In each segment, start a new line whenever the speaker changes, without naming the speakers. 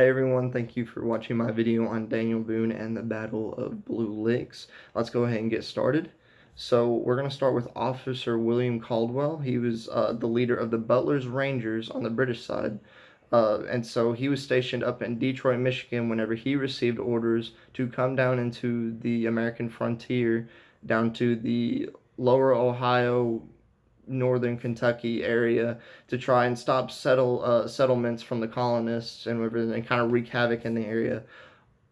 Hey everyone, thank you for watching my video on Daniel Boone and the Battle of Blue Licks. Let's go ahead and get started. So we're going to start with Officer William Caldwell. He was the leader of the Butler's Rangers on the British side. And so he was stationed up in Detroit, Michigan whenever he received orders to come down into the American frontier, down to the lower Ohio, northern Kentucky area to try and stop settlements from the colonists and everything, and kind of wreak havoc in the area.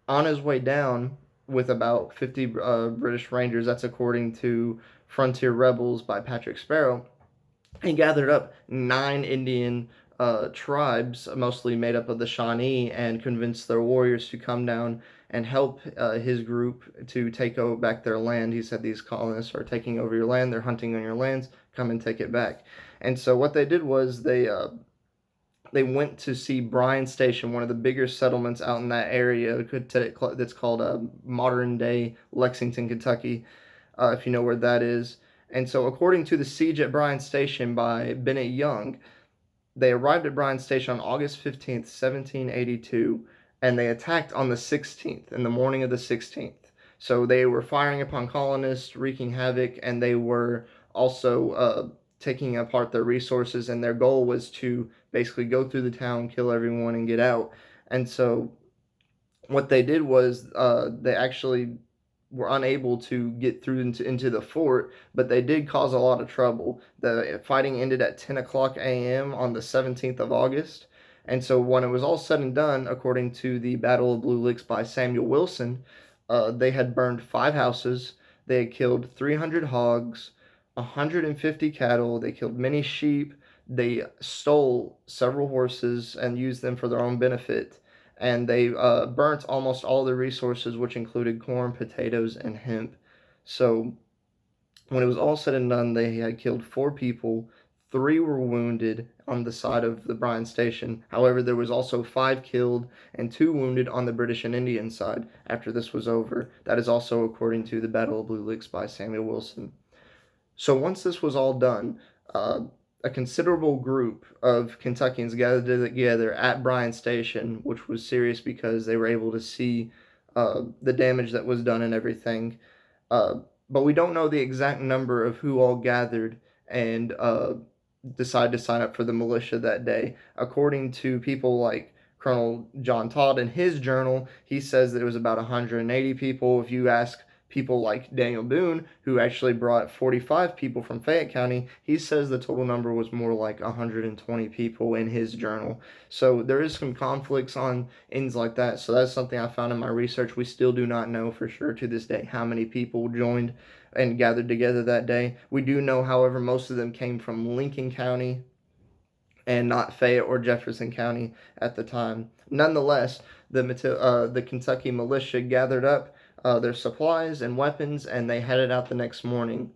On his way down with about 50 British Rangers, that's according to Frontier Rebels by Patrick Sparrow, he gathered up 9 Indian tribes, mostly made up of the Shawnee, and convinced their warriors to come down and help his group to take back their land. He said, these colonists are taking over your land, they're hunting on your lands, come and take it back. And so what they did was they went to see Bryan Station, one of the bigger settlements out in that area that's called modern day Lexington, Kentucky, if you know where that is. And so, according to the Siege at Bryan Station by Bennett Young, they arrived at Bryan Station on August 15th, 1782, and they attacked on the 16th, in the morning of the 16th. So they were firing upon colonists, wreaking havoc, and they were also taking apart their resources, and their goal was to basically go through the town, kill everyone, and get out. And so what they did was they actually were unable to get through into the fort, but they did cause a lot of trouble. The fighting ended at 10 o'clock a.m. on the 17th of August. And so when it was all said and done, according to the Battle of Blue Licks by Samuel Wilson, they had burned 5 houses, they had killed 300 hogs, 150 cattle, they killed many sheep, they stole several horses and used them for their own benefit, and they burnt almost all the resources, which included corn, potatoes, and hemp. So when it was all said and done, they had killed 4 people. 3 were wounded on the side of the Bryan Station. However, there was also 5 killed and 2 wounded on the British and Indian side after this was over. That is also according to the Battle of Blue Licks by Samuel Wilson. So once this was all done, a considerable group of Kentuckians gathered together at Bryan Station, which was serious because they were able to see the damage that was done and everything. But we don't know the exact number of who all gathered and decided to sign up for the militia that day. According to people like Colonel John Todd in his journal, he says that it was about 180 people. If you ask people like Daniel Boone, who actually brought 45 people from Fayette County, he says the total number was more like 120 people in his journal. So there is some conflicts on ends like that. So that's something I found in my research. We still do not know for sure to this day how many people joined and gathered together that day. We do know, however, most of them came from Lincoln County and not Fayette or Jefferson County at the time. Nonetheless, the Kentucky militia gathered up their supplies and weapons, and they headed out the next morning.